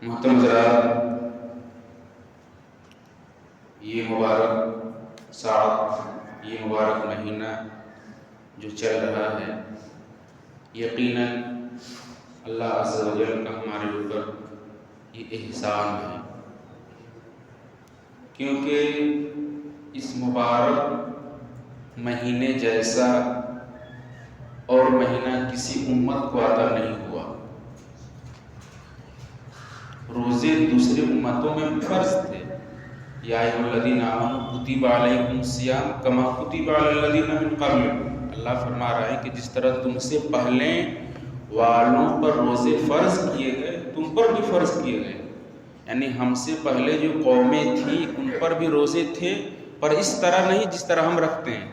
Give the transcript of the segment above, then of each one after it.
محترم حضرات، یہ مبارک ساعت، یہ مبارک مہینہ جو چل رہا ہے، یقیناً اللہ عز و جل کا ہمارے اوپر یہ احسان ہے، کیونکہ اس مبارک مہینے جیسا اور مہینہ کسی امت کو عطا نہیں ہوا۔ روزے دوسری امتوں میں فرض تھے، یا ایھا الذین آمنوا کتب علیکم الصیام کما کتب علی الذین من قبلکم۔ اللہ فرما رہا ہے کہ جس طرح تم سے پہلے والوں پر روزے فرض کیے گئے، تم پر بھی فرض کیے گئے۔ یعنی ہم سے پہلے جو قومیں تھیں ان پر بھی روزے تھے، پر اس طرح نہیں جس طرح ہم رکھتے ہیں۔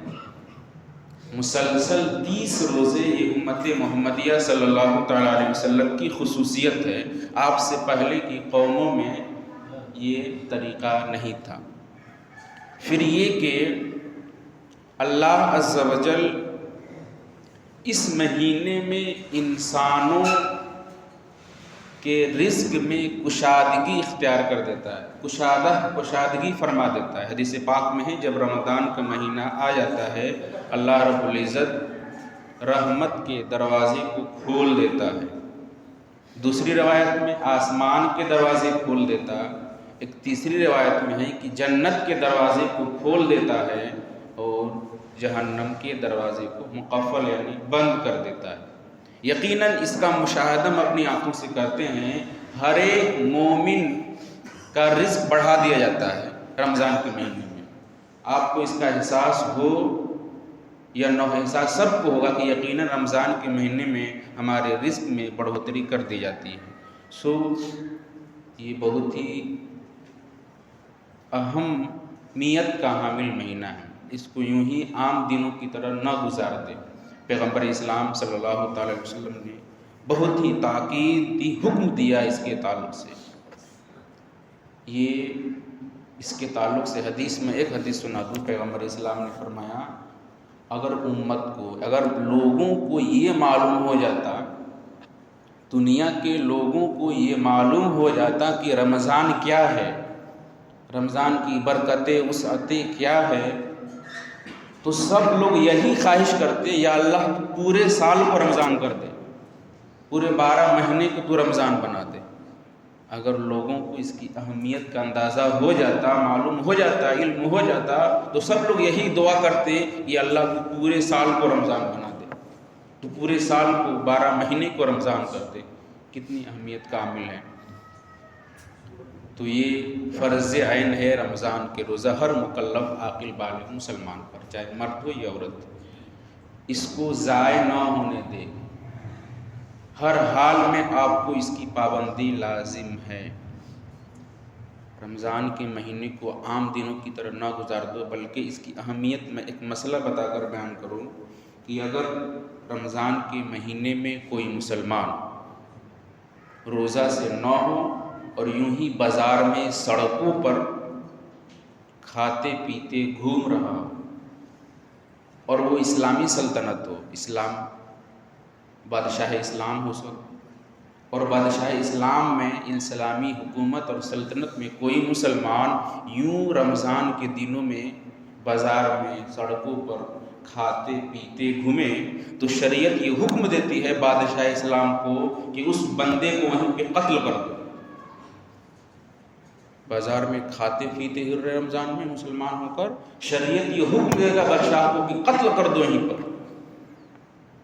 مسلسل 30 روزے یہ امت محمدیہ صلی اللہ تعالیٰ علیہ وسلم کی خصوصیت ہے۔ آپ سے پہلے کی قوموں میں یہ طریقہ نہیں تھا۔ پھر یہ کہ اللہ عز و جل اس مہینے میں انسانوں کے رزق میں کشادگی اختیار کر دیتا ہے، کشادگی فرما دیتا ہے۔ حدیث پاک میں ہے جب رمضان کا مہینہ آ جاتا ہے، اللہ رب العزت رحمت کے دروازے کو کھول دیتا ہے۔ دوسری روایت میں آسمان کے دروازے کھول دیتا، ایک تیسری روایت میں ہے کہ جنت کے دروازے کو کھول دیتا ہے اور جہنم کے دروازے کو مقفل یعنی بند کر دیتا ہے۔ یقیناً اس کا مشاہدہ ہم اپنی آنکھوں سے کرتے ہیں۔ ہر ایک مومن کا رزق بڑھا دیا جاتا ہے رمضان کے مہینے میں۔ آپ کو اس کا احساس ہو یا نہ، احساس سب کو ہوگا کہ یقیناً رمضان کے مہینے میں ہمارے رزق میں بڑھوتری کر دی جاتی ہے۔ یہ بہت ہی اہمیت کا حامل مہینہ ہے، اس کو یوں ہی عام دنوں کی طرح نہ گزار دے۔ پیغمبر اسلام صلی اللہ تعالی علیہ وسلم نے بہت ہی تاکیدی حکم دیا اس کے تعلق سے۔ اس کے تعلق سے حدیث میں ایک حدیث سنا دوں۔ پیغمبر اسلام نے فرمایا، اگر امت کو، اگر لوگوں کو یہ معلوم ہو جاتا، دنیا کے لوگوں کو یہ معلوم ہو جاتا کہ رمضان کیا ہے، رمضان کی برکتیں وسعتیں کیا ہے، تو سب لوگ یہی خواہش کرتے، یا اللہ تو پورے سال کو رمضان کر دے، پورے 12 مہینے کو تو رمضان بنا دے۔ اگر لوگوں کو اس کی اہمیت کا اندازہ ہو جاتا، معلوم ہو جاتا، علم ہو جاتا، تو سب لوگ یہی دعا کرتے کہ اللہ تو پورے سال کو رمضان بنا دے، تو پورے سال کو 12 مہینے کو رمضان کر دے۔ کتنی اہمیت کا عامل ہے۔ تو یہ فرض عین ہے رمضان کے روزہ ہر مکلف عاقل بالغ مسلمان پر، چاہے مرد ہو یا عورت، اس کو ضائع نہ ہونے دے۔ ہر حال میں آپ کو اس کی پابندی لازم ہے۔ رمضان کے مہینے کو عام دنوں کی طرح نہ گزار دو، بلکہ اس کی اہمیت میں ایک مسئلہ بتا کر بیان کروں کہ اگر رمضان کے مہینے میں کوئی مسلمان روزہ سے نہ ہو اور یوں ہی بازار میں سڑکوں پر کھاتے پیتے گھوم رہا ہو، اور وہ اسلامی سلطنت ہو، بادشاہ اسلام ہو سکتا، اور بادشاہ اسلام میں اسلامی حکومت اور سلطنت میں کوئی مسلمان یوں رمضان کے دنوں میں بازار میں سڑکوں پر کھاتے پیتے گھومے، تو شریعت یہ حکم دیتی ہے بادشاہ اسلام کو کہ اس بندے کو وہیں پہ قتل کر دو۔ بازار میں کھاتے پیتے ہر رہے رمضان میں مسلمان ہو کر، شریعت یہ حکم دے گا بادشاہ کو کہ قتل کر دو یہیں پر۔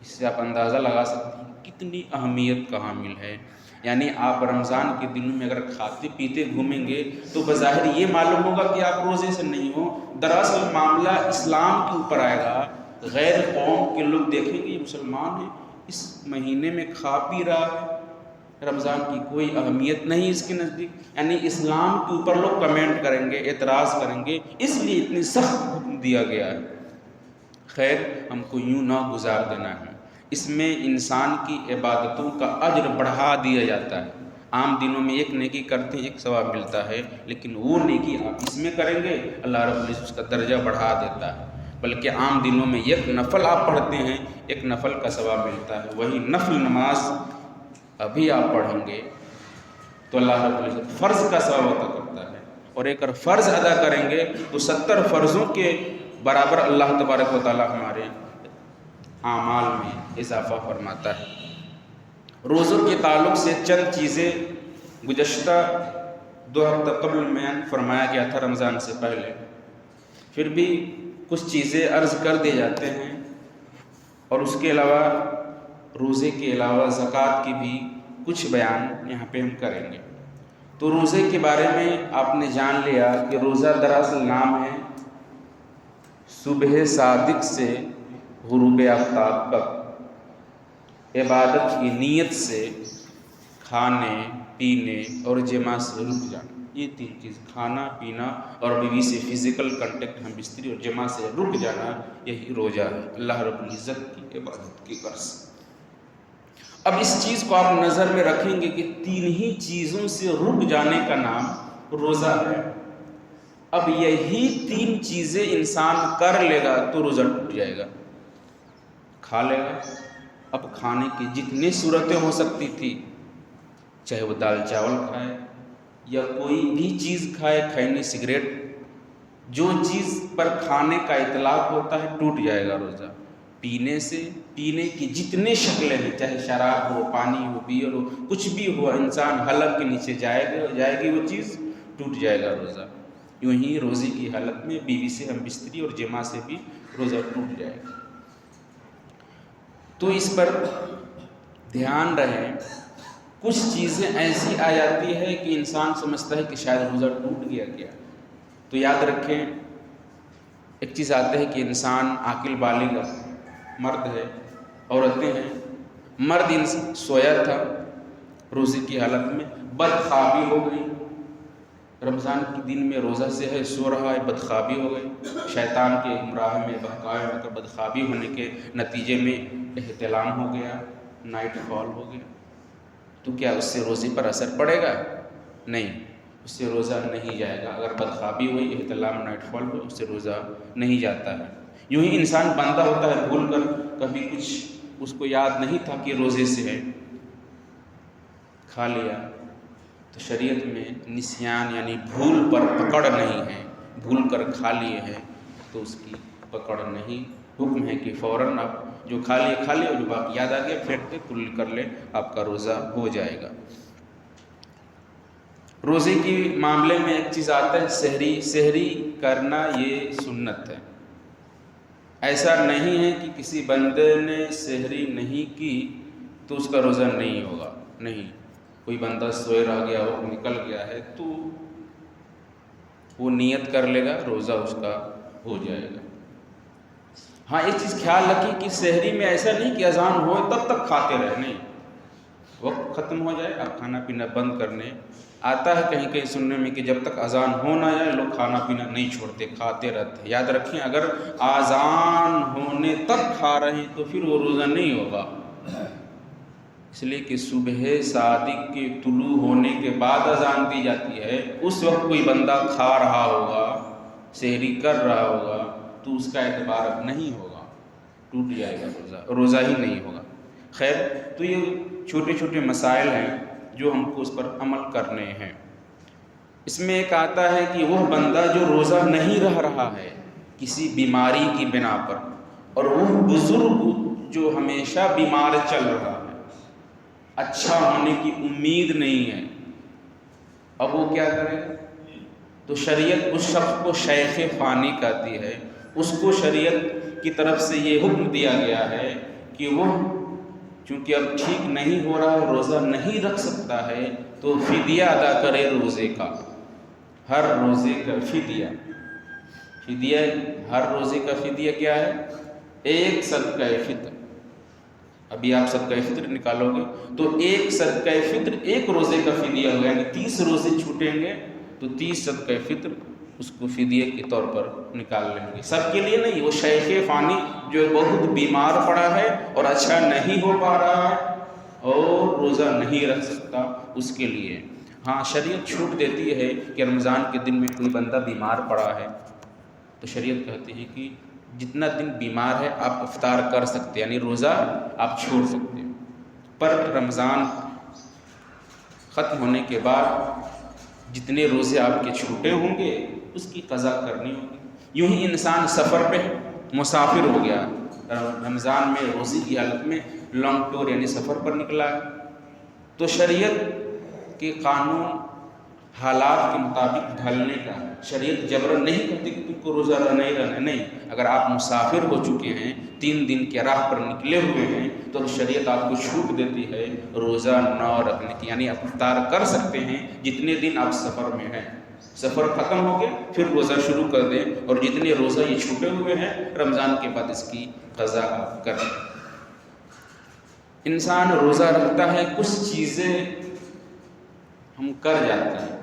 اس سے آپ اندازہ لگا سکتے ہیں کتنی اہمیت کا حامل ہے۔ یعنی آپ رمضان کے دنوں میں اگر کھاتے پیتے گھومیں گے تو بظاہر یہ معلوم ہوگا کہ آپ روزے سے نہیں ہو، دراصل معاملہ اسلام کے اوپر آئے گا۔ غیر قوم کے لوگ دیکھیں گے یہ مسلمان ہے، اس مہینے میں کھا پی رہا ہے، رمضان کی کوئی اہمیت نہیں اس کے نزدیک، یعنی اسلام کے اوپر لوگ کمنٹ کریں گے، اعتراض کریں گے، اس لیے اتنی سخت حکم دیا گیا ہے۔ خیر، ہم کو یوں نہ گزار دینا ہے۔ اس میں انسان کی عبادتوں کا اجر بڑھا دیا جاتا ہے۔ عام دنوں میں ایک نیکی کرتے ہیں ایک ثواب ملتا ہے، لیکن وہ نیکی آپ اس میں کریں گے اللہ رب العزت اس کا درجہ بڑھا دیتا ہے۔ بلکہ عام دنوں میں ایک نفل آپ پڑھتے ہیں، ایک نفل کا ثواب ملتا ہے۔ وہی نفل نماز ابھی آپ پڑھیں گے تو اللہ رب العزت فرض کا ثواب عطا کرتا ہے، اور ایک اگر فرض ادا کریں گے تو 70 فرضوں کے برابر اللہ تبارک و تعالیٰ ہمارے اعمال میں اضافہ فرماتا ہے۔ روزوں کے تعلق سے چند چیزیں گزشتہ 2 ہفتہ قبل میں فرمایا گیا تھا رمضان سے پہلے، پھر بھی کچھ چیزیں عرض کر دیے جاتے ہیں، اور اس کے علاوہ روزے کے علاوہ زکوٰۃ کی بھی کچھ بیان یہاں پہ ہم کریں گے۔ تو روزے کے بارے میں آپ نے جان لیا کہ روزہ دراصل نام ہے صبح صادق سے غروب آفتاب تک عبادت کی نیت سے کھانے پینے اور جماع سے رک جانا۔ یہ 3 چیز، کھانا پینا اور بیوی سے فزیکل کنٹیکٹ، ہم بستری اور جماع سے رک جانا، یہی روزہ ہے اللہ رب العزت کی عبادت کی غرض۔ اب اس چیز کو آپ نظر میں رکھیں گے کہ 3 ہی چیزوں سے رک جانے کا نام روزہ ہے۔ اب یہی 3 چیزیں انسان کر لے گا تو روزہ ٹوٹ جائے گا۔ کھا لے گا، اب کھانے کی جتنی صورتیں ہو سکتی تھی، چاہے وہ دال چاول کھائے یا کوئی بھی چیز کھائے، خیمہ سگریٹ، جو چیز پر کھانے کا اطلاق ہوتا ہے ٹوٹ جائے گا روزہ۔ پینے سے، پینے کی جتنے شکلیں ہیں، چاہے شراب ہو، پانی ہو، بیئر ہو، کچھ بھی ہو، انسان حلق کے نیچے جائے گی وہ چیز، ٹوٹ جائے گا روزہ۔ یوں ہی روزے کی حالت میں بیوی سے ہم بستری اور جماع سے بھی روزہ ٹوٹ جائے گا۔ تو اس پر دھیان رہے، کچھ چیزیں ایسی آ جاتی ہے کہ انسان سمجھتا ہے کہ شاید روزہ ٹوٹ گیا کیا، تو یاد رکھیں ایک چیز آتا ہے کہ انسان عاقل بالغ مرد ہے، عورتیں ہیں۔ مرد سویا تھا روزے کی حالت میں، بدخوابی ہو گئی، رمضان کے دن میں روزہ سے ہے، سو رہا ہے، بدخوابی ہو گئی، شیطان کے ہمراہ میں بہکاوے میں بدخوابی ہونے کے نتیجے میں احتلام ہو گیا، نائٹ فال ہو گیا، تو کیا اس سے روزے پر اثر پڑے گا؟ نہیں، اس سے روزہ نہیں جائے گا۔ اگر بدخوابی ہوئی، احتلام، نائٹ فال ہوئی، اس سے روزہ نہیں جاتا ہے۔ یوں ہی انسان بندہ ہوتا ہے، بھول کر کبھی کچھ اس کو یاد نہیں تھا کہ روزے سے ہے، کھا لیا، تو شریعت میں نسیان یعنی بھول پر پکڑ نہیں ہے، بھول کر کھا لیے ہیں تو اس کی پکڑ نہیں۔ حکم ہے کہ فوراً آپ جو کھا لیے اور جو باقی یاد آ گیا پھینک کے کل کر لے، آپ کا روزہ ہو جائے گا۔ روزے کے معاملے میں ایک چیز آتا ہے سحری کرنا، یہ سنت ہے۔ ایسا نہیں ہے کہ کسی بندے نے سحری نہیں کی تو اس کا روزہ نہیں ہوگا، نہیں۔ کوئی بندہ سوئے رہ گیا اور نکل گیا ہے تو وہ نیت کر لے گا، روزہ اس کا ہو جائے گا۔ ہاں ایک چیز خیال رکھیں کہ سحری میں ایسا نہیں کہ اذان ہو تب تک کھاتے رہے، نہیں، وقت ختم ہو جائے آپ کھانا پینا بند کرنے۔ آتا ہے کہیں کہیں سننے میں کہ جب تک اذان ہو نہ جائے لوگ کھانا پینا نہیں چھوڑتے، کھاتے رہتے ہیں۔ یاد رکھیں اگر اذان ہونے تک کھا رہے ہیں تو پھر وہ روزہ نہیں ہوگا، اس لیے کہ صبح صادق کے طلوع ہونے کے بعد اذان دی جاتی ہے، اس وقت کوئی بندہ کھا رہا ہوگا، سحری کر رہا ہوگا تو اس کا اعتبار اب نہیں ہوگا، ٹوٹ جائے گا روزہ ہی نہیں ہوگا۔ خیر، تو یہ چھوٹے چھوٹے مسائل ہیں جو ہم کو اس پر عمل کرنے ہیں۔ اس میں ایک آتا ہے کہ وہ بندہ جو روزہ نہیں رہ رہا ہے کسی بیماری کی بنا پر، اور وہ بزرگ جو ہمیشہ بیمار چل رہا ہے، اچھا ہونے کی امید نہیں ہے، اب وہ کیا کرے؟ تو شریعت اس شخص کو شیخ فانی کہتی ہے، اس کو شریعت کی طرف سے یہ حکم دیا گیا ہے کہ وہ چونکہ اب ٹھیک نہیں ہو رہا ہے، روزہ نہیں رکھ سکتا ہے، تو فدیہ ادا کرے روزے کا، ہر روزے کا فدیہ۔ ہر روزے کا فدیہ کیا ہے؟ 1 صدقہ فطر۔ ابھی آپ صدقہ فطر نکالو گے تو 1 صدقہ فطر 1 روزے کا فدیہ ہوگا، یعنی 30 روزے چھوٹیں گے تو 30 صدقہ فطر اس کو فدیے کے طور پر نکال لیں گے۔ سب کے لیے نہیں، وہ شیخ فانی جو بہت بیمار پڑا ہے اور اچھا نہیں ہو پا رہا ہے اور روزہ نہیں رکھ سکتا، اس کے لیے۔ ہاں شریعت چھوٹ دیتی ہے کہ رمضان کے دن میں کوئی بندہ بیمار پڑا ہے تو شریعت کہتی ہے کہ جتنا دن بیمار ہے آپ افطار کر سکتے، یعنی روزہ آپ چھوڑ سکتے، پر رمضان ختم ہونے کے بعد جتنے روزے آپ کے چھوٹے ہوں گے اس کی قضا کرنی ہوگی۔ یوں ہی انسان سفر پہ مسافر ہو گیا، رمضان میں روزے کی حالت میں لانگ ٹور یعنی سفر پر نکلا ہے، تو شریعت کے قانون حالات کے مطابق ڈھلنے کا، شریعت جبرن نہیں کرتی کہ تم کو روزہ نہیں رہنا، نہیں۔ اگر آپ مسافر ہو چکے ہیں، 3 دن کے راہ پر نکلے ہوئے ہیں، تو شریعت آپ کو چھوٹ دیتی ہے روزہ نہ رکھنے کی، یعنی آپ افطار کر سکتے ہیں جتنے دن آپ سفر میں ہیں۔ سفر ختم ہو گیا پھر روزہ شروع کر دیں، اور جتنے روزہ یہ چھوٹے ہوئے ہیں رمضان کے بعد اس کی قضا آپ کریں۔ انسان روزہ رکھتا ہے، کچھ چیزیں ہم کر جاتے ہیں۔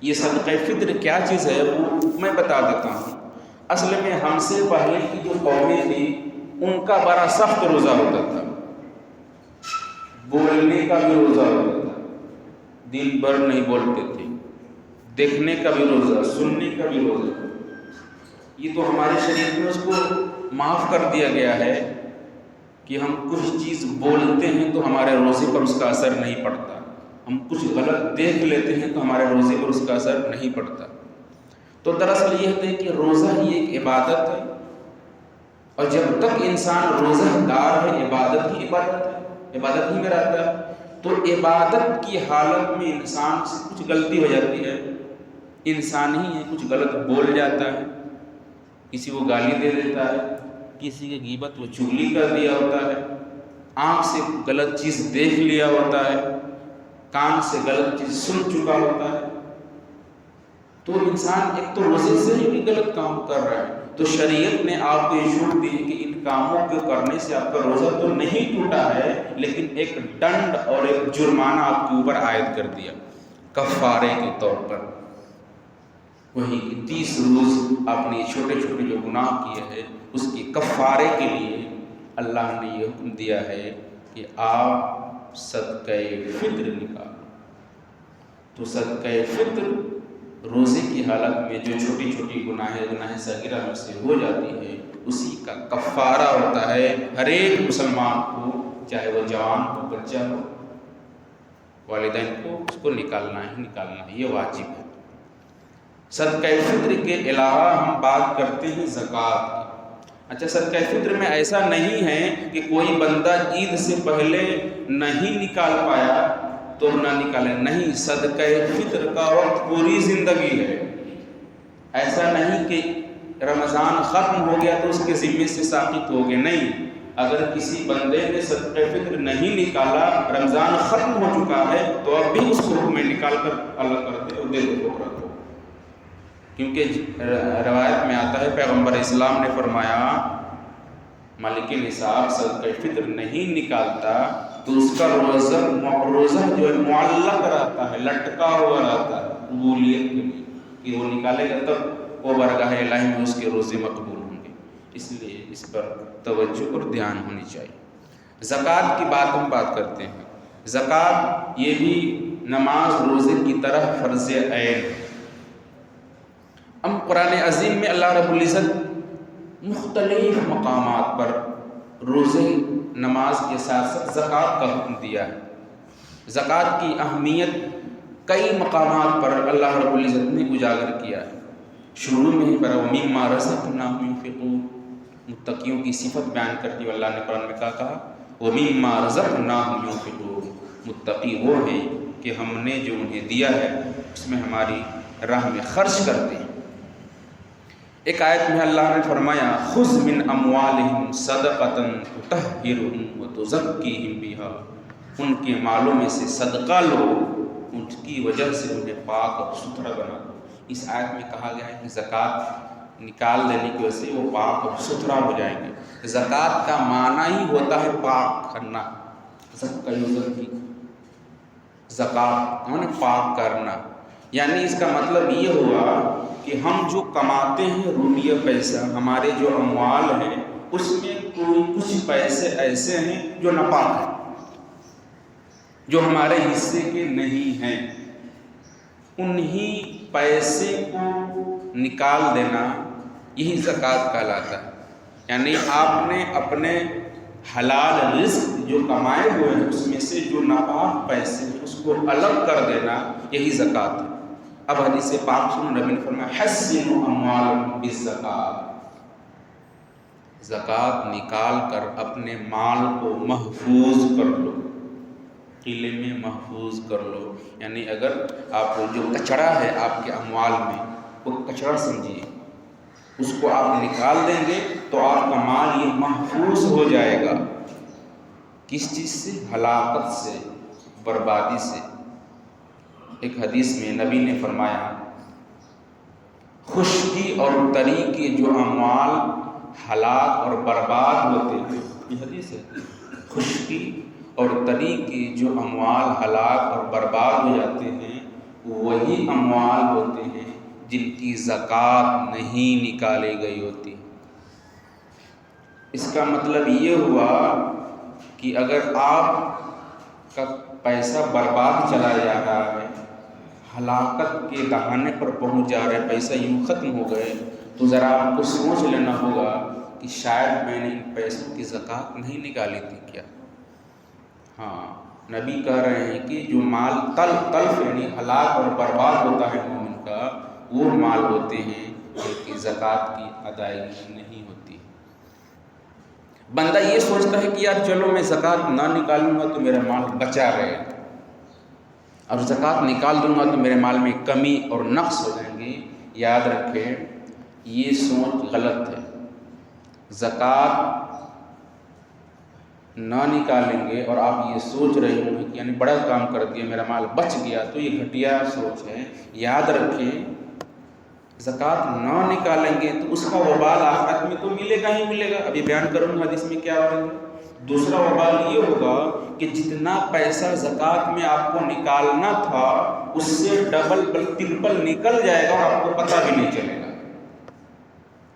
یہ صدقہ فطر کیا چیز ہے وہ میں بتا دیتا ہوں۔ اصل میں ہم سے پہلے کی جو قومیں تھیں ان کا بڑا سخت روزہ ہوتا تھا، بولنے کا بھی روزہ ہوتا تھا، دن بھر نہیں بولتے تھے، دیکھنے کا بھی روزہ، سننے کا بھی روزہ۔ یہ تو ہمارے شریعت میں اس کو معاف کر دیا گیا ہے کہ ہم کچھ چیز بولتے ہیں تو ہمارے روزے پر اس کا اثر نہیں پڑتا، ہم کچھ غلط دیکھ لیتے ہیں تو ہمارے روزے پر اس کا اثر نہیں پڑتا۔ تو دراصل یہ ہے کہ روزہ ہی ایک عبادت ہے، اور جب تک انسان روزہ دار ہے عبادت ہی عبادت ہے، عبادت ہی میں رہتا ہے۔ تو عبادت کی حالت میں انسان سے کچھ غلطی ہو جاتی ہے، انسان ہی ہے کچھ غلط بول جاتا ہے، کسی کو گالی دے دیتا ہے، کسی کی غیبت و چغلی کر دیا ہوتا ہے، آنکھ سے غلط چیز دیکھ لیا ہوتا ہے، کان سے غلط چیز سن چکا ہوتا ہے، تو انسان ایک تو روزے سے ہی بھی غلط کام کر رہا ہے۔ تو شریعت نے آپ کو یہ چھوٹ دی ہے کہ ان کاموں کو کرنے سے آپ کا روزہ تو نہیں ٹوٹا ہے، لیکن ایک ڈنڈ اور ایک جرمانہ آپ کے اوپر عائد کر دیا کفارے کے طور پر۔ وہی 30 روز آپ نے چھوٹے چھوٹے جو گناہ کیے ہیں اس کی کفارے کے لیے اللہ نے یہ حکم دیا ہے کہ آپ صدقہ فطر نکالو۔ تو صدقہ فطر روزے کی حالت میں جو چھوٹی چھوٹی گناہ صغیرہ میں سے ہو جاتی ہے اسی کا کفارہ ہوتا ہے ہر ایک مسلمان کو، چاہے وہ جوان ہو بچہ ہو، والدین کو اس کو نکالنا ہے، یہ واجب ہے۔ صدقہ فطر کے علاوہ ہم بات کرتے ہیں زکوٰۃ کی۔ اچھا، صدقہ فطر میں ایسا نہیں ہے کہ کوئی بندہ عید سے پہلے نہیں نکال پایا تو نہ نکالے، نہیں، صدقہ فطر کا وقت پوری زندگی ہے۔ ایسا نہیں کہ رمضان ختم ہو گیا تو اس کے ذمے سے ساقط ہو گئے، نہیں۔ اگر کسی بندے نے صدقہ فطر نہیں نکالا، رمضان ختم ہو چکا ہے، تو اب بھی اس کو حکم نکال کر اللہ کر دے اور دے دو فقراء کو، کیونکہ روایت میں آتا ہے پیغمبر اسلام نے فرمایا مالک نصاب صدقہ فطر نہیں نکالتا تو اس کا روزہ جو ہے معلق رہتا ہے، لٹکا ہوا رہتا ہے قبولیت کے لیے، کہ وہ نکالے گا تب وہ برگاہ الہی میں اس کے روزے مقبول ہوں گے۔ اس لیے اس پر توجہ اور دھیان ہونی چاہیے۔ زکوٰۃ کی بات ہم بات کرتے ہیں۔ زکوٰۃ یہ بھی نماز روزے کی طرح فرض عین ہے۔ ہم قرآن عظیم میں اللہ رب العزت مختلف مقامات پر روزے نماز کے ساتھ ساتھ زکوٰۃ کا حکم دیا ہے۔ زکوٰۃ کی اہمیت کئی مقامات پر اللہ رب العزت نے اجاگر کیا ہے۔ شروع میں ہی پر وَمِمَّا رَزَقْنَاهُمْ يُنْفِقُونَ، متقیوں کی صفت بیان کرتی ہوئے اللہ نے قرآن میں کہا وَمِمَّا رَزَقْنَاهُمْ يُنْفِقُونَ، متقی وہ ہیں کہ ہم نے جو انہیں دیا ہے اس میں ہماری راہ میں خرچ کرتے ہیں۔ ایک آیت میں اللہ نے فرمایا خُذْ مِنْ أَمْوَالِهِمْ صَدَقَةً تُطَهِّرُهُمْ وَتُزَكِّيهِمْ بِهَا، ان کے مالوں میں سے صدقہ لو، ان کی وجہ سے انہیں پاک اور ستھرا بنا دو۔ اس آیت میں کہا گیا ہے کہ زکوٰۃ نکال دینے کی وجہ سے وہ پاک اور ستھرا ہو جائیں گے۔ زکوٰۃ کا معنی ہی ہوتا ہے پاک کرنا، زکوٰۃ یعنی پاک کرنا، یعنی اس کا مطلب یہ ہوا کہ ہم جو کماتے ہیں روپیہ پیسہ، ہمارے جو اموال ہیں اس میں کچھ پیسے ایسے ہیں جو ناپاک ہیں، جو ہمارے حصے کے نہیں ہیں، انہی پیسے کو نکال دینا یہی زکوٰۃ کہلاتا ہے۔ یعنی آپ نے اپنے حلال رزق جو کمائے ہوئے ہیں اس میں سے جو ناپاک پیسے ہیں اس کو الگ کر دینا، یہی زکوٰۃ ہے۔ اب حدیث پاک سنو، نبی نے فرمایا حسنوا اموالکم بالزکوٰۃ، زکوٰۃ نکال کر اپنے مال کو محفوظ کر لو، قلعے میں محفوظ کر لو۔ یعنی اگر آپ جو کچڑا ہے آپ کے اموال میں، وہ کچڑا سمجھیے، اس کو آپ نکال دیں گے تو آپ کا مال یہ محفوظ ہو جائے گا۔ کس چیز سے؟ ہلاکت سے، بربادی سے۔ ایک حدیث میں نبی نے فرمایا خشکی اور تری کے جو اموال ہلاک اور برباد ہوتے ہیں، یہ حدیث ہے، خشکی اور تری کے جو اموال ہلاک اور برباد ہو جاتے ہیں وہی اموال ہوتے ہیں جن کی زکوٰۃ نہیں نکالی گئی ہوتی۔ اس کا مطلب یہ ہوا کہ اگر آپ کا پیسہ برباد چلا جا رہا ہے، ہلاکت کے دہانے پر پہنچ جا رہے، پیسہ یوں ختم ہو گئے، تو ذرا آپ کو سوچ لینا ہوگا کہ شاید میں نے ان پیسوں کی زکوٰۃ نہیں نکالی تھی کیا۔ ہاں، نبی کہہ رہے ہیں کہ جو مال تلف یعنی ہلاک اور برباد ہوتا ہے مومن کا، وہ مال ہوتے ہیں جن کی زکوٰۃ کی ادائیگی نہیں ہوتی۔ بندہ یہ سوچتا ہے کہ یار چلو میں زکوٰۃ نہ نکالوں گا تو میرا مال بچا رہے گا، اور زکوٰۃ نکال دوں گا تو میرے مال میں کمی اور نقص ہو جائیں گے۔ یاد رکھیں یہ سوچ غلط ہے۔ زکوٰۃ نہ نکالیں گے اور آپ یہ سوچ رہے ہوں کہ یعنی بڑا کام کر دیا میرا مال بچ گیا، تو یہ گھٹیا سوچ ہے۔ یاد رکھیں زکوٰۃ نہ نکالیں گے تو اس کا وبال آخرت میں تو ملے گا ہی ملے گا۔ ابھی بیان کروں گا حدیث میں کیا ہو رہا ہے۔ دوسرا وبال یہ ہوگا کہ جتنا پیسہ زکوٰۃ میں آپ کو نکالنا تھا اس سے ڈبل ٹرپل نکل جائے گا اور آپ کو پتہ بھی نہیں چلے گا۔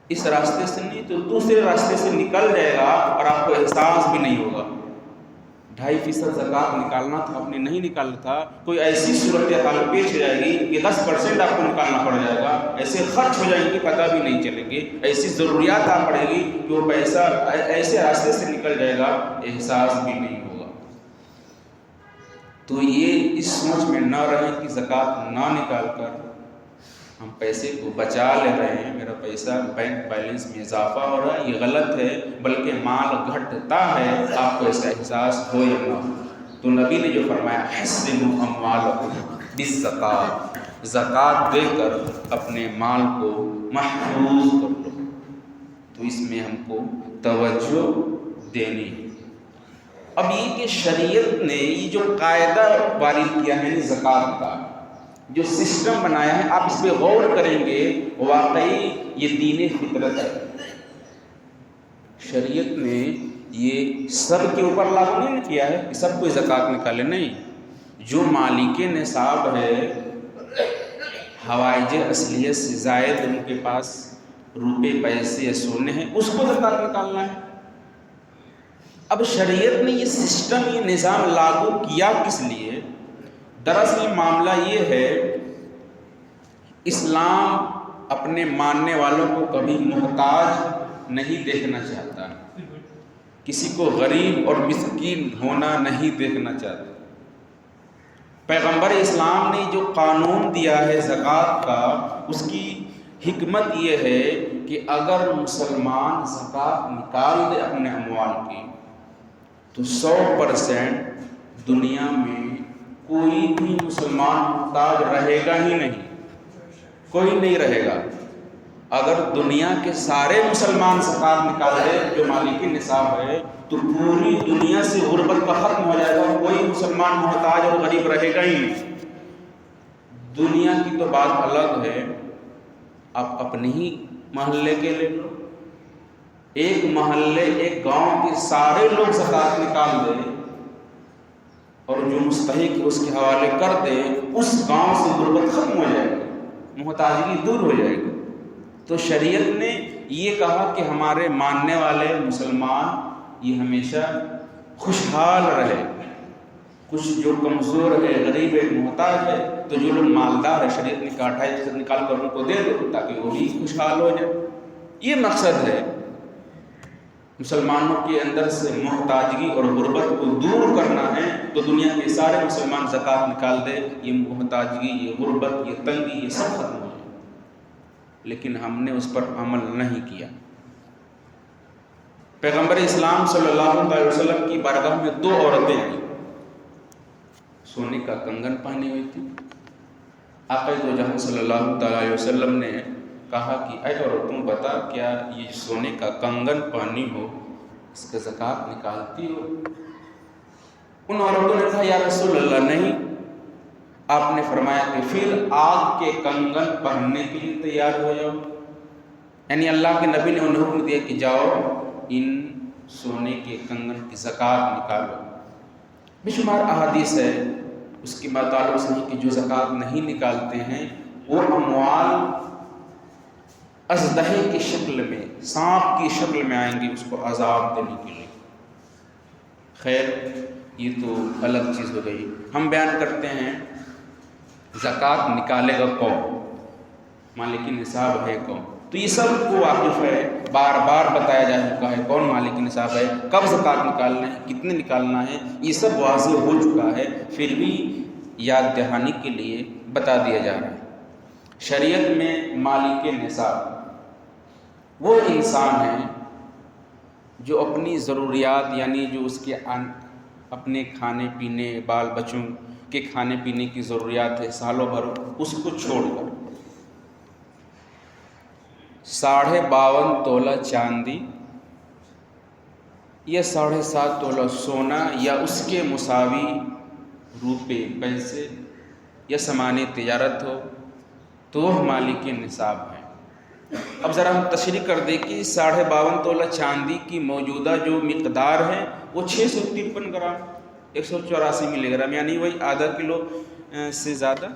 اس راستے سے نہیں تو دوسرے راستے سے نکل جائے گا اور آپ کو احساس بھی نہیں ہوگا۔ 2.5% زکوٰۃ نکالنا تھا، آپ نے نہیں نکالنا تھا، کوئی ایسی صورتحال پیش ہو جائے گی کہ 10% آپ کو نکالنا پڑ جائے گا، ایسے خرچ ہو جائیں گے پتہ بھی نہیں چلیں گے، ایسی ضروریات آ پڑے گی کہ وہ پیسہ ایسے راستے سے نکل جائے گا احساس بھی نہیں ہوگا۔ تو یہ اس سوچ میں نہ رہیں کہ زکوٰۃ نہ نکال کر ہم پیسے کو بچا لے رہے ہیں، میرا پیسہ بینک بیلنس میں اضافہ ہو رہا ہے، یہ غلط ہے، بلکہ مال گھٹتا ہے، آپ کو ایسا احساس ہو یا نہ ہو۔ تو نبی نے جو فرمایا حسنوا اموالکم بالزکوٰۃ، زکوٰۃ دے کر اپنے مال کو محفوظ کر لو۔ تو اس میں ہم کو توجہ دینی ہے۔ اب یہ کہ شریعت نے یہ جو قاعدہ وارد کیا ہے زکوٰۃ کا، جو سسٹم بنایا ہے، آپ اس پہ غور کریں گے واقعی یہ دین فطرت ہے۔ شریعت نے یہ سب کے اوپر لاگو نہیں کیا ہے کہ سب کو زکوٰۃ نکالے، نہیں۔ جو مالک نصاب ہے، حوائج اصلیت سے زائد ان کے پاس روپے پیسے یا سونے ہیں، اس کو زکوٰۃ نکالنا ہے۔ اب شریعت نے یہ سسٹم یہ نظام لاگو کیا کس لیے؟ دراصل معاملہ یہ ہے، اسلام اپنے ماننے والوں کو کبھی محتاج نہیں دیکھنا چاہتا، کسی کو غریب اور مسکین ہونا نہیں دیکھنا چاہتا۔ پیغمبر اسلام نے جو قانون دیا ہے زکوٰۃ کا، اس کی حکمت یہ ہے کہ اگر مسلمان زکوٰۃ نکال دے اپنے اموال کی تو 100% دنیا میں کوئی بھی مسلمان محتاج رہے گا ہی نہیں، کوئی نہیں رہے گا۔ اگر دنیا کے سارے مسلمان زکوٰۃ نکال دے جو مالک نصاب ہے تو پوری دنیا سے غربت کا ختم ہو جائے گا، کوئی مسلمان محتاج اور غریب رہے گا ہی نہیں۔ دنیا کی تو بات الگ ہے، آپ اپنے ہی محلے کے لے لو، ایک محلے ایک گاؤں کے سارے لوگ زکوٰۃ نکال دیں اور جو مستحق اس کے حوالے کر دے، اس گاؤں سے غربت ختم ہو جائے گی، محتاجگی دور ہو جائے گی۔ تو شریعت نے یہ کہا کہ ہمارے ماننے والے مسلمان یہ ہمیشہ خوشحال رہے، کچھ جو کمزور ہے، غریب ہے، محتاج ہے، تو جو لوگ مالدار ہے شریعت نے کہا 2.5% نکال کر ان کو دے دو تاکہ وہ بھی خوشحال ہو جائے۔ یہ مقصد ہے۔ مسلمانوں کے اندر سے محتاجگی اور غربت کو دور کرنا ہے تو دنیا کے سارے مسلمان زکوٰۃ نکال دے، یہ محتاجگی، یہ غربت، یہ تنگی، یہ سب ختم ہو جائے، لیکن ہم نے اس پر عمل نہیں کیا۔ پیغمبر اسلام صلی اللہ علیہ وسلم کی بارگاہ میں 2 عورتیں آئیں، سونے کا کنگن پہنی ہوئی تھی۔ آقا دو جہاں صلی اللہ تعالیٰ علیہ وسلم نے کہا کہ اے عورتوں بتا، کیا یہ سونے کا کنگن پہنی ہو اس کا زکوٰۃ نکالتی ہو؟ ان عورتوں نے کہا یا رسول اللہ نہیں۔ آپ نے فرمایا کہ پھر آگ کے کنگن پہننے کے لیے تیار ہو جاؤ، یعنی اللہ کے نبی نے انہیں حکم دیا کہ جاؤ ان سونے کے کنگن کی زکوٰۃ نکالو۔ بے شمار احادیث ہے اس کے تعلق سے کہ جو زکوٰۃ نہیں نکالتے ہیں وہ اموال ازدہے کی شکل میں، سانپ کی شکل میں آئیں گے اس کو عذاب دینے کے لیے۔ خیر یہ تو الگ چیز ہو گئی۔ ہم بیان کرتے ہیں زکوٰۃ نکالے گا کون، مالک نصاب ہے کون، تو یہ سب کو واقف ہے، بار بار بتایا جا چکا ہے کون مالک نصاب ہے، کب زکوٰۃ نکالنا ہے، کتنے نکالنا ہے، یہ سب واضح ہو چکا ہے، پھر بھی یاد دہانی کے لیے بتا دیا جا رہا ہے۔ شریعت میں مالک نصاب وہ انسان ہے جو اپنی ضروریات، یعنی جو اس کے اپنے کھانے پینے، بال بچوں کے کھانے پینے کی ضروریات ہے سالوں بھر، اس کو چھوڑ کر 52.5 تولہ چاندی یا 7.5 تولہ سونا یا اس کے مساوی روپے پیسے یا سامان تجارت ہو تو وہ مالک نصاب ہے۔ اب ذرا ہم تشریح کر دیں کہ 52.5 تولہ چاندی کی موجودہ جو مقدار ہے وہ 653 گرام 184 ملی گرام، یعنی وہی آدھا کلو سے زیادہ،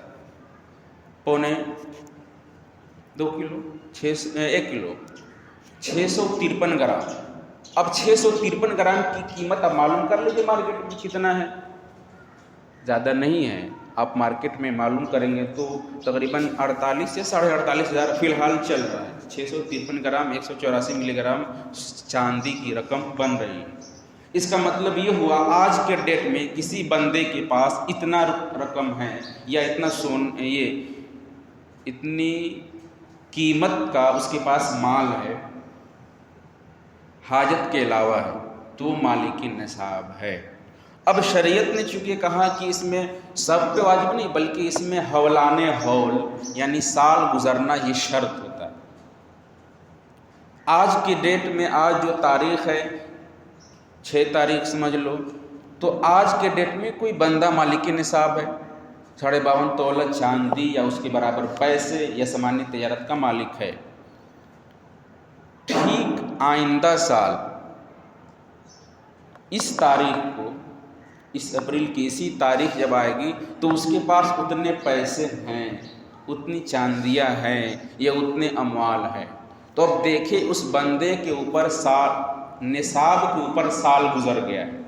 2 کلو 1 کلو 653 گرام۔ اب 653 گرام کی قیمت اب معلوم کر لیجیے مارکیٹ میں کتنا ہے، زیادہ نہیں ہے۔ آپ مارکیٹ میں معلوم کریں گے تو تقریباً 48 یا 48.5 ہزار فی الحال چل رہا ہے۔ 653 گرام 184 ملی گرام چاندی کی رقم بن رہی ہے۔ اس کا مطلب یہ ہوا آج کے ڈیٹ میں کسی بندے کے پاس اتنا رقم ہے یا اتنا یہ اتنی قیمت کا اس کے پاس مال ہے حاجت کے علاوہ ہے تو وہ مالک نصاب ہے۔ اب شریعت نے چونکہ کہا کہ اس میں سب پہ واجب نہیں بلکہ اس میں حولان حول یعنی سال گزرنا یہ شرط ہوتا ہے۔ آج کی ڈیٹ میں آج جو تاریخ ہے 6 تاریخ سمجھ لو، تو آج کے ڈیٹ میں کوئی بندہ مالک نصاب ہے 52.5 تولہ چاندی یا اس کے برابر پیسے یا سامان تجارت کا مالک ہے۔ ٹھیک آئندہ سال اس تاریخ کو، اس اپریل کی اسی تاریخ جب آئے گی تو اس کے پاس اتنے پیسے ہیں، اتنی چاندیاں ہیں یا اتنے اموال ہیں، تو اب دیکھیں اس بندے کے اوپر نصاب کے اوپر سال گزر گیا ہے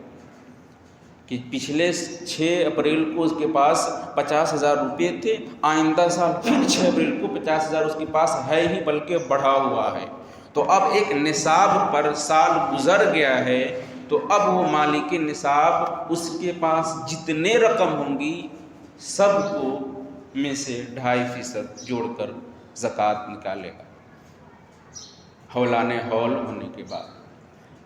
کہ پچھلے 6 اپریل کو اس کے پاس 50,000 روپے تھے، آئندہ سال پھر 6 اپریل کو 50,000 اس کے پاس ہے ہی بلکہ بڑھا ہوا ہے، تو اب ایک نصاب پر سال گزر گیا ہے، تو اب وہ مالک نصاب اس کے پاس جتنے رقم ہوں گی سب کو میں سے 2.5% جوڑ کر زکوٰۃ نکالے گا حولان حول ہونے کے بعد۔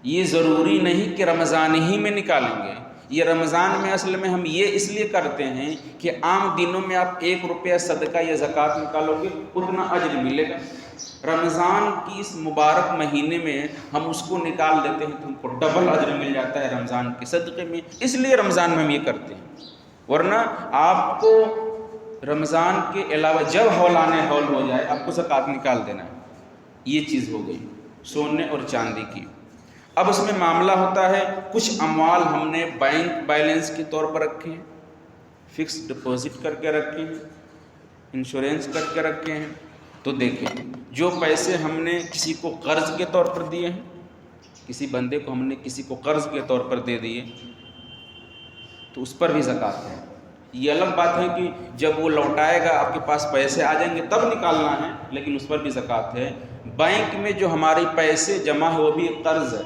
یہ ضروری نہیں کہ رمضان ہی میں نکالیں گے، یہ رمضان میں اصل میں ہم یہ اس لیے کرتے ہیں کہ عام دنوں میں آپ 1 روپیہ صدقہ یا زکوٰۃ نکالو گے اتنا اجر ملے گا، رمضان کی اس مبارک مہینے میں ہم اس کو نکال دیتے ہیں تو ہم کو ڈبل اجر مل جاتا ہے رمضان کے صدقے میں، اس لیے رمضان میں ہم یہ کرتے ہیں۔ ورنہ آپ کو رمضان کے علاوہ جب حولان حول ہو جائے آپ کو زکوٰۃ نکال دینا ہے۔ یہ چیز ہو گئی سونے اور چاندی کی۔ اب اس میں معاملہ ہوتا ہے کچھ اموال ہم نے بینک بیلنس کے طور پر رکھے ہیں، فکس ڈپازٹ کر کے رکھے ہیں، انشورنس کر کے رکھے ہیں، تو دیکھیں جو پیسے ہم نے کسی کو قرض کے طور پر دیے ہیں، کسی بندے کو ہم نے کسی کو قرض کے طور پر دے دیے تو اس پر بھی زکوٰۃ ہے۔ یہ الگ بات ہے کہ جب وہ لوٹائے گا آپ کے پاس پیسے آ جائیں گے تب نکالنا ہے، لیکن اس پر بھی زکوٰۃ ہے۔ بینک میں جو ہماری پیسے جمع ہے وہ بھی قرض ہے،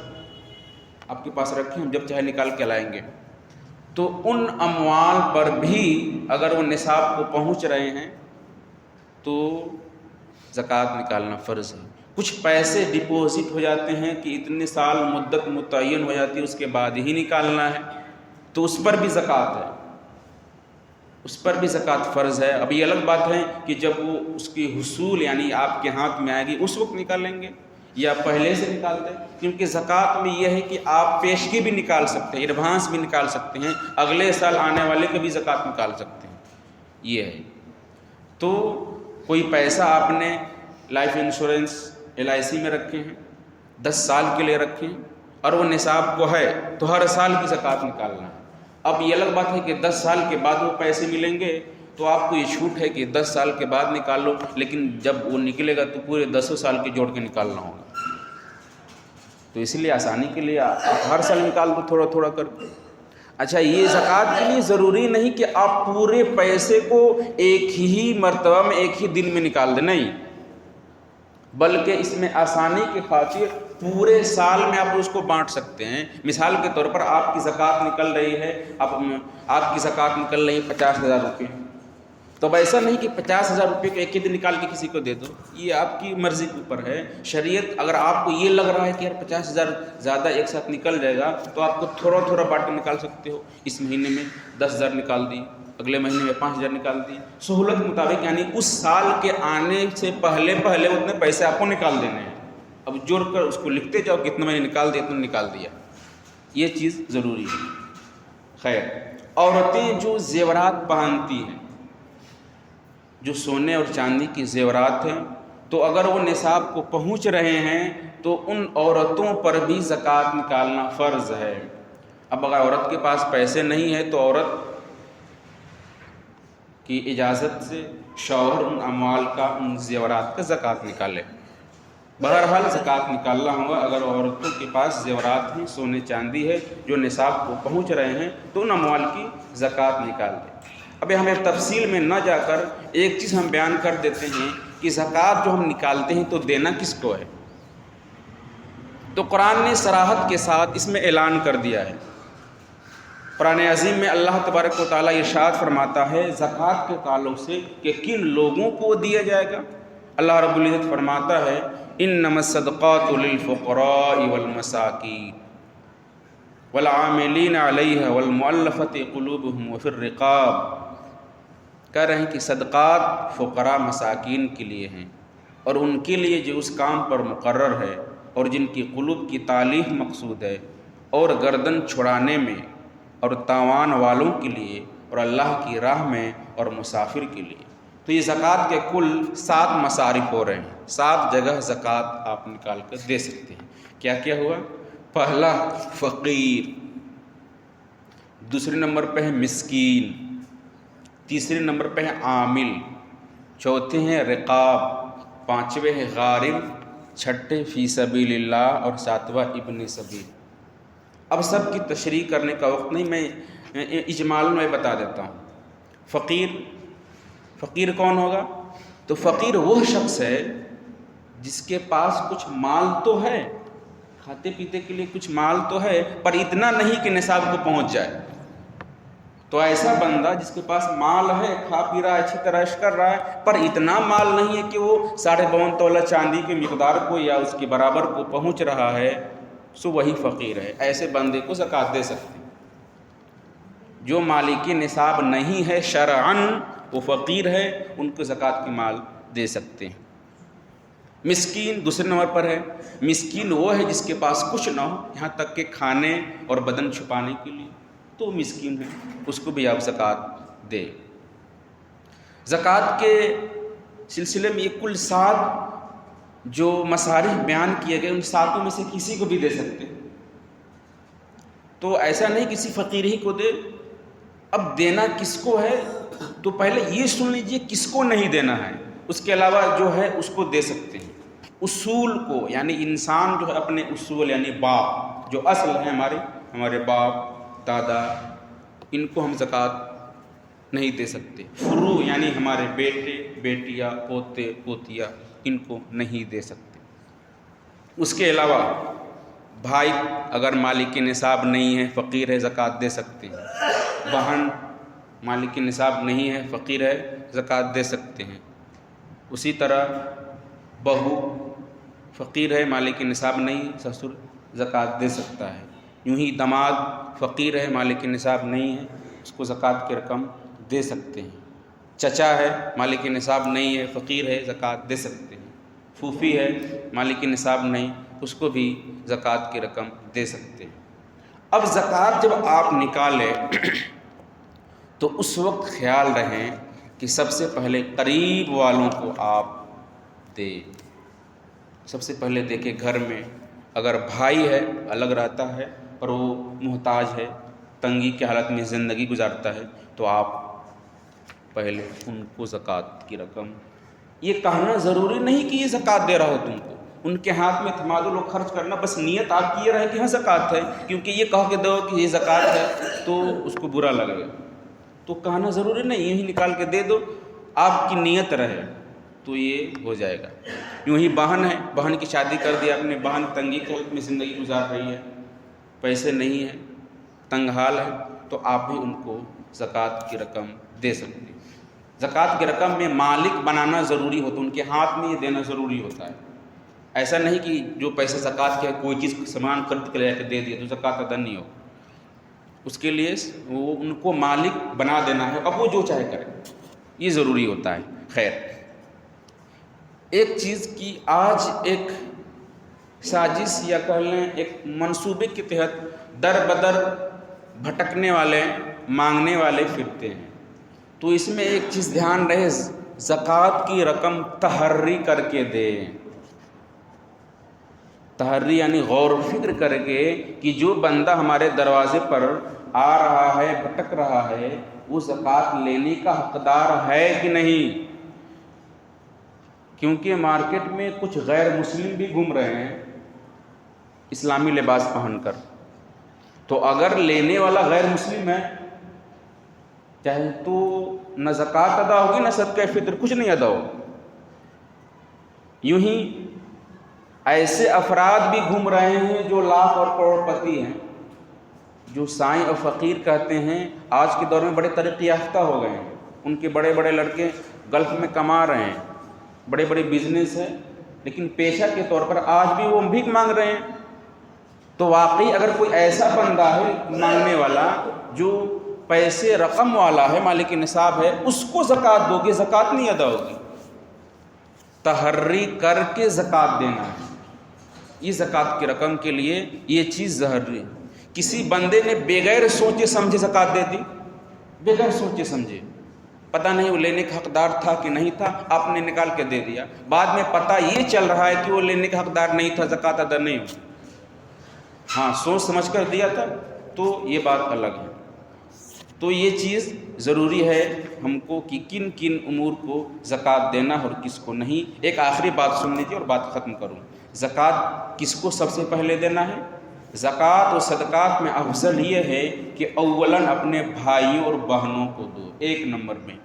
آپ کے پاس رکھیں، ہم جب چاہے نکال کے لائیں گے۔ تو ان اموال پر بھی اگر وہ نصاب کو پہنچ رہے ہیں تو زکوٰۃ نکالنا فرض ہے۔ کچھ پیسے ڈپوزٹ ہو جاتے ہیں کہ اتنے سال مدت متعین ہو جاتی ہے، اس کے بعد ہی نکالنا ہے، تو اس پر بھی زکوٰۃ ہے، اس پر بھی زکوٰۃ فرض ہے۔ اب یہ الگ بات ہے کہ جب وہ اس کی حصول یعنی آپ کے ہاتھ میں آئے گی اس وقت نکالیں گے یا پہلے سے نکال دیں، کیونکہ زکوٰۃ میں یہ ہے کہ آپ پیشگی بھی نکال سکتے ہیں، ایڈوانس بھی نکال سکتے ہیں، اگلے سال آنے والے کا بھی زکوٰۃ نکال سکتے ہیں، یہ ہے۔ تو کوئی پیسہ آپ نے لائف انشورنس LIC میں رکھے ہیں، 10 سال کے لیے رکھے ہیں اور وہ نصاب کو ہے تو ہر سال کی زکوٰۃ نکالنا ہے۔ اب یہ الگ بات ہے کہ 10 سال کے بعد وہ پیسے ملیں گے تو آپ کو یہ چھوٹ ہے کہ 10 سال کے بعد نکال لو، لیکن جب وہ نکلے گا تو پورے 10 سال کے جوڑ کے نکالنا ہوگا۔ تو اس لیے آسانی کے لیے آپ ہر سال نکال دو تھوڑا تھوڑا کر کے۔ اچھا، یہ زکوٰۃ کے لیے ضروری نہیں کہ آپ پورے پیسے کو ایک ہی مرتبہ میں ایک ہی دن میں نکال دیں، نہیں، بلکہ اس میں آسانی کی خاطر پورے سال میں آپ اس کو بانٹ سکتے ہیں۔ مثال کے طور پر آپ کی زکوٰۃ نکل رہی ہے، آپ کی زکوٰۃ نکل رہی ہے 50,000 روپے، تو اب ایسا نہیں کہ 50,000 روپے کو ایک ہی دن نکال کے کسی کو دے دو، یہ آپ کی مرضی کے اوپر ہے۔ شریعت اگر آپ کو یہ لگ رہا ہے کہ یار 50,000 زیادہ ایک ساتھ نکل جائے گا تو آپ کو تھوڑا تھوڑا بانٹ کے نکال سکتے ہو، اس مہینے میں 10,000 نکال دی، اگلے مہینے میں 5,000 نکال دی، سہولت مطابق، یعنی اس سال کے آنے سے پہلے اتنے پیسے آپ کو نکال دینے ہیں۔ اب جوڑ کر اس کو لکھتے جاؤ کتنے مہینے نکال دیا، اتنا نکال دیا، یہ چیز ضروری ہے۔ خیر، عورتیں جو زیورات پہنتی ہیں، جو سونے اور چاندی کی زیورات ہیں، تو اگر وہ نصاب کو پہنچ رہے ہیں تو ان عورتوں پر بھی زکوٰۃ نکالنا فرض ہے۔ اب اگر عورت کے پاس پیسے نہیں ہیں تو عورت کی اجازت سے شوہر ان اموال کا، ان زیورات کا زکوٰۃ نکالے۔ بہرحال زکوٰۃ نکالنا ہوگا۔ اگر عورتوں کے پاس زیورات ہیں، سونے چاندی ہے، جو نصاب کو پہنچ رہے ہیں تو ان اموال کی زکوٰۃ نکال دیں۔ اب ہمیں تفصیل میں نہ جا کر ایک چیز ہم بیان کر دیتے ہیں کہ زکوٰۃ جو ہم نکالتے ہیں تو دینا کس کو ہے؟ تو قرآن نے صراحت کے ساتھ اس میں اعلان کر دیا ہے۔ قرآن عظیم میں اللہ تبارک و تعالیٰ ارشاد فرماتا ہے زکوٰۃ کے تعلق سے کہ کن لوگوں کو دیا جائے گا۔ اللہ رب العزت فرماتا ہے انما الصدقات للفقراء والمساکین والعاملین علیہا والمؤلفۃ قلوبہم وفی الرقاب۔ کہہ رہے ہیں کہ صدقات فقراء مساکین کے لیے ہیں اور ان کے لیے جو اس کام پر مقرر ہے اور جن کی قلوب کی تالیف مقصود ہے، اور گردن چھڑانے میں اور تاوان والوں کے لیے اور اللہ کی راہ میں اور مسافر کے لیے۔ تو یہ زکوٰۃ کے کل 7 مصارف ہو رہے ہیں، 7 جگہ زکوٰۃ آپ نکال کر دے سکتے ہیں۔ کیا کیا ہوا؟ پہلا فقیر، دوسرے نمبر پہ ہے مسکین، تیسرے نمبر پہ ہے عامل، چوتھے ہیں رقاب، پانچویں ہے غارم، چھٹے فی سبیل اللہ اور ساتواں ابن سبیل۔ اب سب کی تشریح کرنے کا وقت نہیں، میں اجمال میں بتا دیتا ہوں۔ فقیر کون ہوگا؟ تو فقیر وہ شخص ہے جس کے پاس کچھ مال تو ہے، کھاتے پیتے کے لیے کچھ مال تو ہے، پر اتنا نہیں کہ نصاب کو پہنچ جائے۔ تو ایسا بندہ جس کے پاس مال ہے، کھا پی رہا ہے، اچھی طرح عیش کر رہا ہے، پر اتنا مال نہیں ہے کہ وہ 52.5 تولہ چاندی کی مقدار کو یا اس کے برابر کو پہنچ رہا ہے، سو وہی فقیر ہے۔ ایسے بندے کو زکوٰۃ دے سکتے ہیں۔ جو مالک نصاب نہیں ہے شرعاً، وہ فقیر ہے، ان کو زکوٰۃ کی مال دے سکتے ہیں۔ مسکین دوسرے نمبر پر ہے۔ مسکین وہ ہے جس کے پاس کچھ نہ ہو، یہاں تک کہ کھانے اور بدن چھپانے کے لیے، تو وہ مسکین ہے، اس کو بھی آپ زکوٰۃ دے۔ زکوٰۃ کے سلسلے میں یہ کل 7 جو مصارف بیان کیے گئے، ان 7 میں سے کسی کو بھی دے سکتے ہیں۔ تو ایسا نہیں کسی فقیر ہی کو دے۔ اب دینا کس کو ہے تو پہلے یہ سن لیجئے کس کو نہیں دینا ہے، اس کے علاوہ جو ہے اس کو دے سکتے ہیں۔ اصول کو، یعنی انسان جو ہے اپنے اصول یعنی باپ، جو اصل ہیں ہمارے باپ دادا، ان کو ہم زکوٰۃ نہیں دے سکتے۔ فروع یعنی ہمارے بیٹے بیٹیاں پوتے پوتیاں، ان کو نہیں دے سکتے۔ اس کے علاوہ بھائی اگر مالک نصاب نہیں ہے، فقیر ہے، زکوٰۃ دے سکتے ہیں۔ بہن مالک نصاب نہیں ہے، فقیر ہے، زکوٰۃ دے سکتے ہیں۔ اسی طرح بہو فقیر ہے، مالک نصاب نہیں، سسر زکوٰۃ دے سکتا ہے۔ یوں ہی داماد فقیر ہے، مالک نصاب نہیں ہے، اس کو زکوٰۃ کی رقم دے سکتے ہیں۔ چچا ہے، مالک نصاب نہیں ہے، فقیر ہے، زکوٰۃ دے سکتے ہیں۔ پھوپھی ہے، مالک نصاب نہیں، اس کو بھی زکوٰۃ کی رقم دے سکتے ہیں۔ اب زکوٰۃ جب آپ نکالیں تو اس وقت خیال رہیں کہ سب سے پہلے قریب والوں کو آپ دیں۔ سب سے پہلے دیکھیں گھر میں اگر بھائی ہے، الگ رہتا ہے پر وہ محتاج ہے، تنگی کی حالت میں زندگی گزارتا ہے، تو آپ پہلے ان کو زکوٰۃ کی رقم، یہ کہنا ضروری نہیں کہ یہ زکوٰۃ دے رہا ہو تم کو، ان کے ہاتھ میں تھما دو، لوگ خرچ کرنا، بس نیت آپ کی یہ رہے کہ ہاں زکوٰۃ ہے، کیونکہ یہ کہہ کے دو کہ یہ زکوٰۃ ہے تو اس کو برا لگے گا، تو کہنا ضروری نہیں، یوں ہی نکال کے دے دو، آپ کی نیت رہے تو یہ ہو جائے گا۔ یوں ہی بہن ہے، بہن کی شادی کر دی آپ نے، بہن تنگی کی حالت میں زندگی گزار رہی ہے، پیسے نہیں ہیں، تنگ حال ہے، تو آپ بھی ان کو زکوٰۃ کی رقم دے سکتے ہیں۔ زکوٰۃ کی رقم میں مالک بنانا ضروری ہوتا ہے، ان کے ہاتھ میں یہ دینا ضروری ہوتا ہے۔ ایسا نہیں کہ جو پیسہ زکوٰۃ کے کوئی چیز سامان خرید کے لے کے دے دیا تو زکوٰۃ ادا نہیں ہو، اس کے لیے وہ ان کو مالک بنا دینا ہے، اب وہ جو چاہے کرے، یہ ضروری ہوتا ہے۔ خیر، ایک چیز کی آج ایک سازش یا کہہ لیں ایک منصوبے کے تحت در بدر بھٹکنے والے، مانگنے والے پھرتے ہیں، تو اس میں ایک چیز دھیان رہے، زکوٰۃ کی رقم تحری کر کے دیں۔ تحری یعنی غور و فکر کر کے کہ جو بندہ ہمارے دروازے پر آ رہا ہے، بھٹک رہا ہے، وہ زکوٰۃ لینے کا حقدار ہے کہ نہیں، کیونکہ مارکیٹ میں کچھ غیر مسلم بھی گھوم رہے ہیں اسلامی لباس پہن کر، تو اگر لینے والا غیر مسلم ہے، چاہے تو نہ زکوٰۃ ادا ہوگی نہ صدقہ فطر، کچھ نہیں ادا ہوگا۔ یوں ہی ایسے افراد بھی گھوم رہے ہیں جو لاکھ اور کروڑ پتی ہیں، جو سائیں اور فقیر کہتے ہیں، آج کے دور میں بڑے ترقی یافتہ ہو گئے ہیں، ان کے بڑے بڑے لڑکے گلف میں کما رہے ہیں، بڑے بڑے بزنس ہیں، لیکن پیشہ کے طور پر آج بھی وہ بھیک مانگ رہے ہیں۔ تو واقعی اگر کوئی ایسا بندہ ہے مانگنے والا جو پیسے رقم والا ہے، مالک نصاب ہے، اس کو زکوٰۃ دو گے، زکوٰۃ نہیں ادا ہوگی۔ تحری کر کے زکوٰۃ دینا ہے، یہ زکوٰۃ کی رقم کے لیے یہ چیز ضروری ہے۔ کسی بندے نے بغیر سوچے سمجھے زکوٰۃ دے دی، بغیر سوچے سمجھے، پتہ نہیں وہ لینے کا حقدار تھا کہ نہیں تھا، آپ نے نکال کے دے دیا، بعد میں پتہ یہ چل رہا ہے کہ وہ لینے کا حقدار نہیں تھا، زکوٰۃ ادا نہیں ہوئی، ہاں سوچ سمجھ کر دیا تھا تو یہ بات الگ ہے۔ تو یہ چیز ضروری ہے ہم کو کہ کن کن امور کو زکوٰۃ دینا اور کس کو نہیں۔ ایک آخری بات سن لیجیے اور بات ختم کروں۔ زکوٰۃ کس کو سب سے پہلے دینا ہے؟ زکوٰۃ و صدقات میں افضل یہ ہے کہ اولاً اپنے بھائیوں اور بہنوں کو دو، ایک نمبر میں۔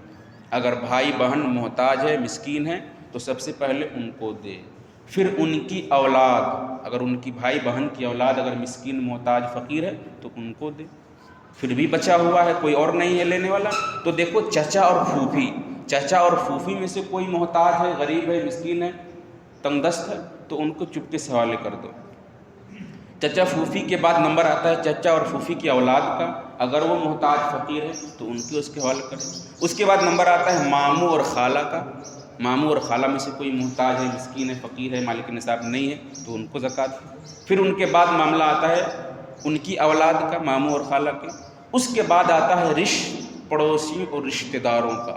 اگر بھائی بہن محتاج ہے، مسکین ہے، تو سب سے پہلے ان کو دے، پھر ان کی اولاد، اگر ان کی بھائی بہن کی اولاد اگر مسکین محتاج فقیر ہے تو ان کو دے، پھر بھی بچا ہوا ہے کوئی اور نہیں ہے لینے والا تو دیکھو چچا اور پھوپھی، چچا اور پھوپھی میں سے کوئی محتاج ہے، غریب ہے، مسکین ہے، تنگ دست ہے، تو ان کو چپکے سے حوالے کر دو۔ چچا پھوپھی کے بعد نمبر آتا ہے چچا اور پھوپھی کی اولاد کا، اگر وہ محتاج فقیر ہے تو ان کے اس کے حوالے کریں۔ اس کے بعد نمبر آتا ہے ماموں اور خالہ کا، ماموں اور خالہ میں سے کوئی محتاج ہے، مسکین ہے، فقیر ہے، مالک نصاب نہیں ہے تو ان کو زکوٰۃ۔ پھر ان کے بعد معاملہ آتا ہے ان کی اولاد کا، ماموں اور خالہ کے۔ اس کے بعد آتا ہے پڑوسیوں اور رشتہ داروں کا،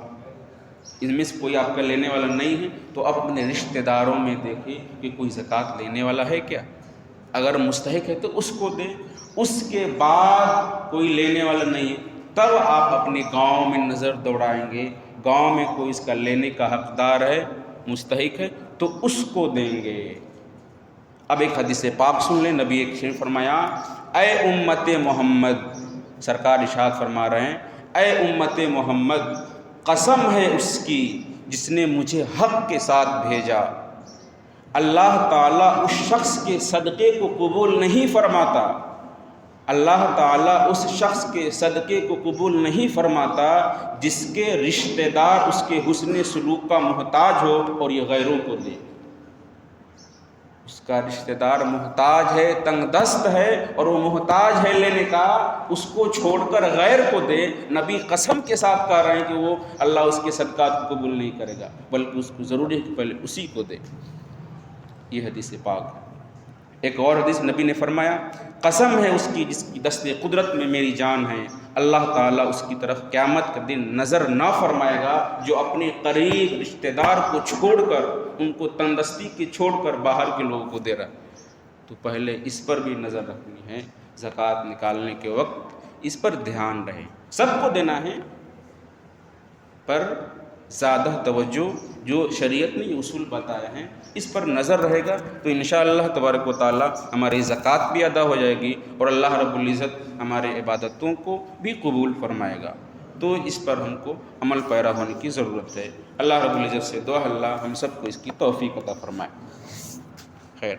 ان میں سے کوئی آپ کا لینے والا نہیں ہے تو اب اپنے رشتہ داروں میں دیکھیں کہ کوئی زکوٰۃ لینے والا ہے کیا، اگر مستحق ہے تو اس کو دیں۔ اس کے بعد کوئی لینے والا نہیں ہے تب آپ اپنے گاؤں میں نظر دوڑائیں گے، گاؤں میں کوئی اس کا لینے کا حقدار ہے، مستحق ہے تو اس کو دیں گے۔ اب ایک حدیث پاک سن لیں، نبی نے فرمایا اے امت محمد، سرکار ارشاد فرما رہے ہیں اے امت محمد، قسم ہے اس کی جس نے مجھے حق کے ساتھ بھیجا، اللہ تعالیٰ اس شخص کے صدقے کو قبول نہیں فرماتا، اللہ تعالیٰ اس شخص کے صدقے کو قبول نہیں فرماتا جس کے رشتہ دار اس کے حسن سلوک کا محتاج ہو اور یہ غیروں کو دے۔ اس کا رشتہ دار محتاج ہے، تنگ دست ہے، اور وہ محتاج ہے لینے کا، اس کو چھوڑ کر غیر کو دے، نبی قسم کے ساتھ کہہ رہے ہیں کہ وہ اللہ اس کے صدقات کو قبول نہیں کرے گا، بلکہ اس کو ضروری ہے کہ پہلے اسی کو دے۔ یہ حدیث پاک ہے۔ ایک اور حدیث نبی نے فرمایا، قسم ہے اس کی جس کی دست قدرت میں میری جان ہے، اللہ تعالیٰ اس کی طرف قیامت کے دن نظر نہ فرمائے گا جو اپنے قریب رشتہ دار کو چھوڑ کر، ان کو تندرستی کے چھوڑ کر باہر کے لوگوں کو دے رہا ہے۔ تو پہلے اس پر بھی نظر رکھنی ہے، زکوٰۃ نکالنے کے وقت اس پر دھیان رہے، سب کو دینا ہے، پر زیادہ توجہ جو شریعت نے یہ اصول بتائے ہیں اس پر نظر رہے گا تو انشاءاللہ تبارک و تعالی ہماری زکوٰۃ بھی ادا ہو جائے گی اور اللہ رب العزت ہمارے عبادتوں کو بھی قبول فرمائے گا۔ تو اس پر ہم کو عمل پیرا ہونے کی ضرورت ہے۔ اللہ رب العزت سے دعا اللہ ہم سب کو اس کی توفیق عطا فرمائے۔ خیر۔